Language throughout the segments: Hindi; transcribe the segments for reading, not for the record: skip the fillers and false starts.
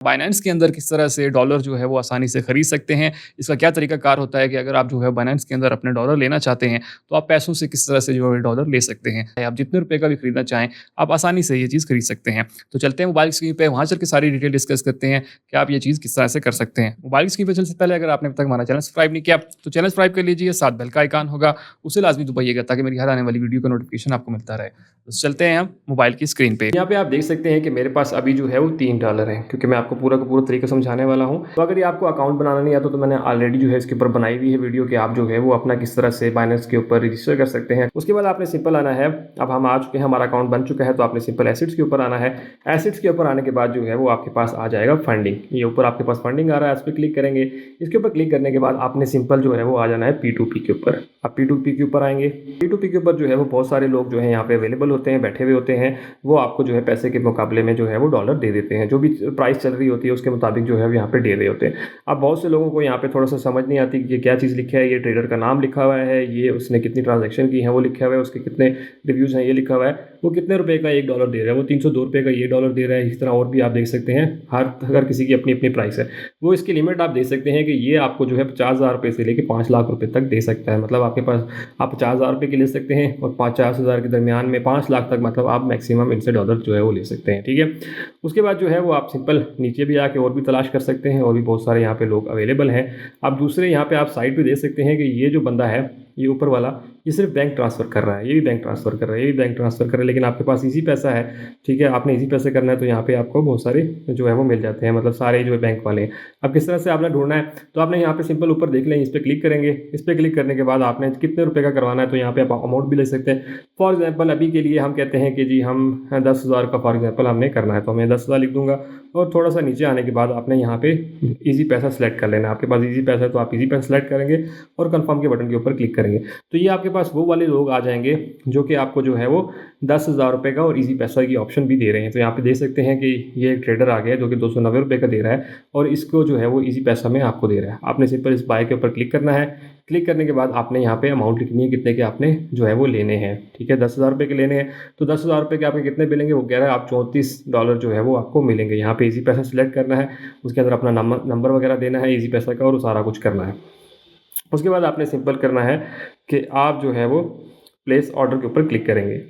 बाइनेंस के अंदर किस तरह से डॉलर जो है वो आसानी से खरीद सकते हैं। इसका क्या तरीकाकार होता है कि अगर आप जो है बाइनेंस के अंदर अपने डॉलर लेना चाहते हैं, तो आप पैसों से किस तरह से जो है डॉलर ले सकते हैं। आप जितने रुपए का भी खरीदना चाहें, आप आसानी से ये चीज़ खरीद सकते हैं। तो चलते हैं मोबाइल स्क्रीन पे, वहाँ चल के सारी डिटेल डिस्कस करते हैं कि आप ये चीज़ किस तरह से कर सकते हैं। मोबाइल स्क्रीन पे चलने से पहले अगर आपने अब तक हमारा चैनल सब्सक्राइब नहीं किया, तो चैनल सब्सक्राइब कर लीजिए, साथ बेल का आइकन होगा, उसे लाज़मी दबाइएगा ताकि मेरी हर आने वाली वीडियो का नोटिफिकेशन आपको मिलता रहे। तो चलते हैं हम मोबाइल की स्क्रीन पे। यहाँ पे आप देख सकते हैं कि मेरे पास अभी जो है वो $3 है, क्योंकि मैं आपको पूरा का पूरा तरीका समझाने वाला हूँ। तो अगर ये आपको अकाउंट बनाना नहीं आता तो मैंने ऑलरेडी जो है इसके ऊपर बनाई हुई है वीडियो कि आप जो है वो अपना किस तरह से बाइनेंस के ऊपर रजिस्टर कर सकते हैं। उसके बाद आपने सिंपल आना है, अब हम आ चुके हैं, हमारा अकाउंट बन चुका है, तो आपने सिंपल एसेट्स के ऊपर आना है। एसेट्स के ऊपर आने के बाद जो है वो आपके पास आ जाएगा फंडिंग। ये ऊपर आपके पास फंडिंग आ रहा है, इस पर क्लिक करेंगे। इसके ऊपर क्लिक करने के बाद आपने सिंपल जो है वो आ जाना है P2P के ऊपर। आप P2P के ऊपर आएंगे। P2P के ऊपर जो है वो बहुत सारे लोग जो है यहाँ पे अवेलेबल होते हैं, बैठे हुए होते हैं। वो आपको जो है पैसे के मुकाबले में जो है वो डॉलर दे देते हैं, जो भी प्राइस चल रही होती है उसके मुताबिक जो है यहाँ पे दे रहे होते हैं। अब बहुत से लोगों को यहाँ पे थोड़ा सा समझ नहीं आती कि ये क्या चीज़ लिखा है, ये ट्रेडर का नाम लिखा हुआ है, ये उसने कितनी ट्रांजैक्शन की है वो लिखा हुआ है, उसके कितने रिव्यूज़ हैं ये लिखा हुआ है, वो कितने रुपए का $1 दे रहा है, वो 302 रुपये का ये डॉलर दे रहा है। इस तरह और भी आप देख सकते हैं, हर किसी की अपनी अपनी प्राइस है। वो इसकी लिमिट आप देख सकते हैं कि ये आपको जो है 50,000 रुपये से लेकर 5 लाख रुपये तक दे सकता है। मतलब आपके पास आप 50,000 रुपये की ले सकते हैं और 50,000 के दरमियान में 5 लाख तक, मतलब आप मैक्सिमम इनसे डॉलर जो है वो ले सकते हैं। ठीक है, उसके बाद जो है वो आप सिंपल नीचे भी आके और भी तलाश कर सकते हैं, और भी बहुत सारे यहाँ पे लोग अवेलेबल हैं। आप दूसरे यहाँ पे आप साइट पे देख सकते हैं कि ये जो बंदा है, ये ऊपर वाला, ये सिर्फ बैंक ट्रांसफ़र कर रहा है, ये भी बैंक ट्रांसफ़र कर रहा है, ये भी बैंक ट्रांसफ़र कर रहा है, लेकिन आपके पास इजी पैसा है। ठीक है, आपने इजी पैसे करना है तो यहाँ पे आपको बहुत सारे जो है वो मिल जाते हैं, मतलब सारे जो है बैंक वाले हैं। अब किस तरह से आपने ढूंढना है, तो आपने यहाँ पे सिंपल ऊपर देख लें, इस पर क्लिक करेंगे। इस पर क्लिक करने के बाद आपने कितने रुपये का करवाना है, तो यहाँ पे आप अमाउंट भी ले सकते हैं। फॉर एग्जाम्पल अभी के लिए हम कहते हैं कि जी हम 10,000 का फॉर एग्जाम्पल हमने करना है, तो मैं 10,000 लिख दूंगा। और थोड़ा सा नीचे आने के बाद आपने यहाँ पे इजी पैसा सेलेक्ट कर लेना है। आपके पास इजी पैसा है तो आप इजी पैसा सेलेक्ट करेंगे और कंफर्म के बटन के ऊपर क्लिक करेंगे, तो ये आपके पास वो वाले लोग आ जाएंगे जो कि आपको जो है वो 10,000 रुपये का और इजी पैसा की ऑप्शन भी दे रहे हैं। तो यहाँ पे देख सकते हैं कि ये एक ट्रेडर आ गया है जो कि 290 रुपये का दे रहा है, और इसको जो है वो इजी पैसा में आपको दे रहा है। आपने सिंपल इस बाय के ऊपर क्लिक करना है। क्लिक करने के बाद आपने यहाँ पे अमाउंट लिखनी है, कितने के आपने जो है वो लेने हैं। ठीक है, 10,000 रुपये के लेने हैं, तो 10,000 रुपये के आपके कितने मिलेंगे, वो कह रहा है आप $34 जो है वो आपको मिलेंगे। यहाँ पे इजी पैसा सिलेक्ट करना है, उसके अंदर अपना नंबर वगैरह देना है इजी पैसा का, और सारा कुछ करना है। उसके बाद आपने सिंपल करना है कि आप जो है वो प्लेस ऑर्डर के ऊपर क्लिक करेंगे।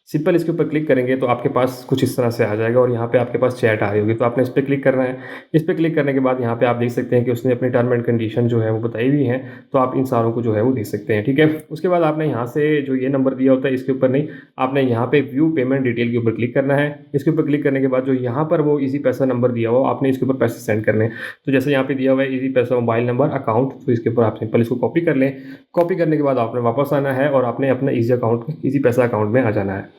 सिंपल इसके ऊपर क्लिक करेंगे तो आपके पास कुछ इस तरह से आ जाएगा, और यहाँ पे आपके पास चैट आ रही होगी, तो आपने इस पर क्लिक करना है। इस पर क्लिक करने के बाद यहाँ पे आप देख सकते हैं कि उसने अपनी टर्म एंड कंडीशन जो है वो बताई हुई है, तो आप इन सारों को जो है वो देख सकते हैं। ठीक है, उसके बाद आपने यहाँ से जो ये नंबर दिया होता है इसके ऊपर नहीं, आपने यहाँ पे व्यू पेमेंट डिटेल के ऊपर क्लिक करना है। इसके ऊपर क्लिक करने के बाद जो यहाँ पर वो इजी पैसा नंबर दिया हुआ, आपने इसके ऊपर पैसे सेंड करने हैं। तो जैसे यहाँ पे दिया हुआ है इजी पैसा मोबाइल नंबर अकाउंट, तो इसके ऊपर आप सिंपल इसको कॉपी कर लें। कॉपी करने के बाद आपने वापस आना है और आपने अपना इजी पैसा अकाउंट में आ जाना है।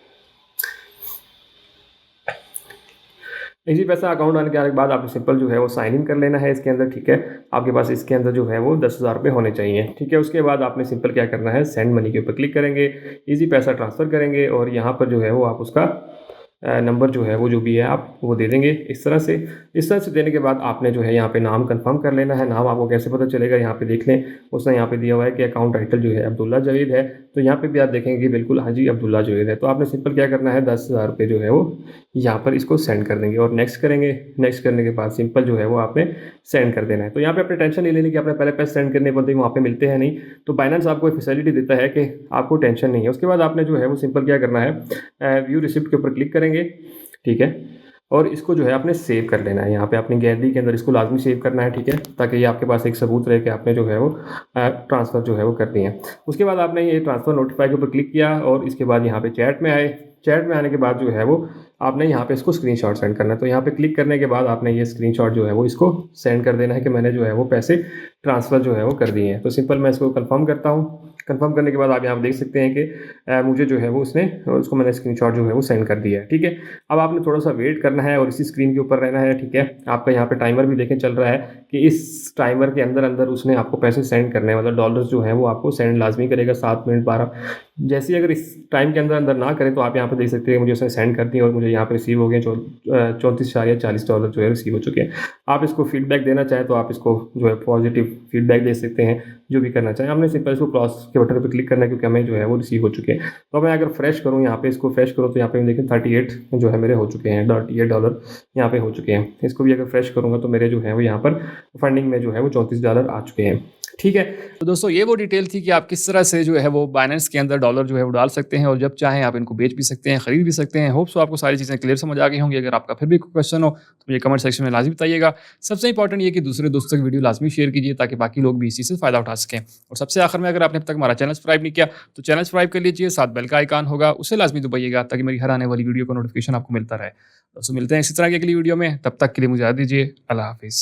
इजी पैसा अकाउंट आने के बाद आपने सिंपल जो है वो साइन इन कर लेना है इसके अंदर। ठीक है, आपके पास इसके अंदर जो है वो 10,000 रुपये होने चाहिए। ठीक है, उसके बाद आपने सिंपल क्या करना है, सेंड मनी के ऊपर क्लिक करेंगे, इजी पैसा ट्रांसफ़र करेंगे, और यहाँ पर जो है वो आप उसका नंबर जो है वो जो भी है आप वो दे देंगे इस तरह से। इस तरह से देने के बाद आपने जो है यहाँ पे नाम कंफर्म कर लेना है। नाम आपको कैसे पता चलेगा, यहाँ पे देख लें, उसने यहाँ पे दिया हुआ है कि अकाउंट टाइटल जो है अब्दुल्ला जावेद है, तो यहाँ पे भी आप देखेंगे कि बिल्कुल हाँ जी अब्दुल्ला जावेद है। तो आपने सिंपल क्या करना है, 10,000 रुपये जो है वो यहाँ पर इसको सेंड कर देंगे और नेक्स्ट करेंगे। नेक्स्ट करने के बाद सिंपल जो है वो आपने सेंड कर देना है। तो यहाँ पे अपने टेंशन नहीं लेनी कि आपने पहले पैसे सेंड करने पड़ते वहाँ पे मिलते हैं नहीं, तो बाइनेंस आपको फैसिलिटी देता है कि आपको टेंशन नहीं है। उसके बाद आपने जो है वो सिंपल क्या करना है, व्यू रिसिप्ट के ऊपर क्लिक करेंगे। ठीक है, और इसको जो है आपने सेव कर लेना है। यहाँ पे अपनी गैलरी के अंदर इसको लाजमी सेव करना है। ठीक है, ताकि ये आपके पास एक सबूत रहे कि आपने जो है वो ट्रांसफ़र जो है वो कर दिया है। उसके बाद आपने ये ट्रांसफ़र नोटिफाई के ऊपर क्लिक किया, और इसके बाद यहाँ पे चैट में आए। चैट में आने के बाद जो है वो आपने यहाँ पे इसको स्क्रीनशॉट सेंड करना है। तो यहाँ पे क्लिक करने के बाद आपने ये स्क्रीनशॉट जो है वो इसको सेंड कर देना है कि मैंने जो है वो पैसे ट्रांसफ़र जो है वो कर दिए हैं। तो सिंपल मैं इसको कंफर्म करता हूँ। कंफर्म करने के बाद आप यहाँ देख सकते हैं कि मुझे जो है वो उसको मैंने स्क्रीनशॉट जो है वो सेंड कर दिया है। ठीक है, अब आपने थोड़ा सा वेट करना है और इसी स्क्रीन के ऊपर रहना है। ठीक है, आपका यहाँ पे टाइमर भी देखें चल रहा है कि इस टाइमर के अंदर अंदर उसने आपको पैसे सेंड करने हैं, मतलब डॉलर्स जो है वो आपको सेंड लाजमी करेगा। 7 मिनट 12 जैसे ही अगर इस टाइम के अंदर अंदर ना करें तो आप यहाँ पर देख सकते हैं मुझे उसने सेंड कर दी और मुझे यहाँ पर रिसीव हो गए $34.40 जो है रिसीव हो चुके हैं। आप इसको फीडबैक देना चाहें तो आप इसको जो है पॉजिटिव फीडबैक दे सकते हैं, जो भी करना चाहें। हमने सिंपल इसको क्रॉस के बटन पर क्लिक करना है क्योंकि हमें जो है वो रिसीव हो चुके हैं। तो मैं अगर फ्रेश करूँ यहाँ पे, इसको फ्रेश करूँ तो यहाँ पे देखें 38 जो है मेरे हो चुके हैं, $38 यहाँ पे हो चुके हैं। इसको भी अगर फ्रेश करूँगा तो मेरे जो है वो यहाँ पर फंडिंग में जो है वो $34 आ चुके हैं। ठीक है। तो दोस्तों ये वो डिटेल थी कि आप किस तरह से जो है वो बाइनेंस के अंदर डॉलर जो है वो डाल सकते हैं और जब चाहें आप इनको बेच भी सकते हैं, खरीद भी सकते हैं। होप सो आपको सारी चीज़ें क्लियर समझ आ गई होंगी। अगर आपका फिर भी कोई क्वेश्चन हो तो मुझे कमेंट सेक्शन में लाजमी बताइएगा। सबसे इंपॉर्टेंट ये कि दूसरे दोस्तों की वीडियो लाजमी शेयर कीजिए ताकि बाकी लोग भी इसी से फ़ायदा उठा सकें। और सबसे आखिर में अगर आपने अब तक हमारा चैनल सब्सक्राइब नहीं किया तो चैनल सब्सक्राइब कर लीजिए, साथ बेल का आइकन होगा उसे लाजमी दबाइएगा ताकि मेरी हर आने वाली वीडियो का नोटिफिकेशन आपको मिलता रहे। दोस्तों मिलते हैं इसी तरह की अगली वीडियो में, तब तक के लिए मुझे दीजिए। अल्लाह हाफिज़।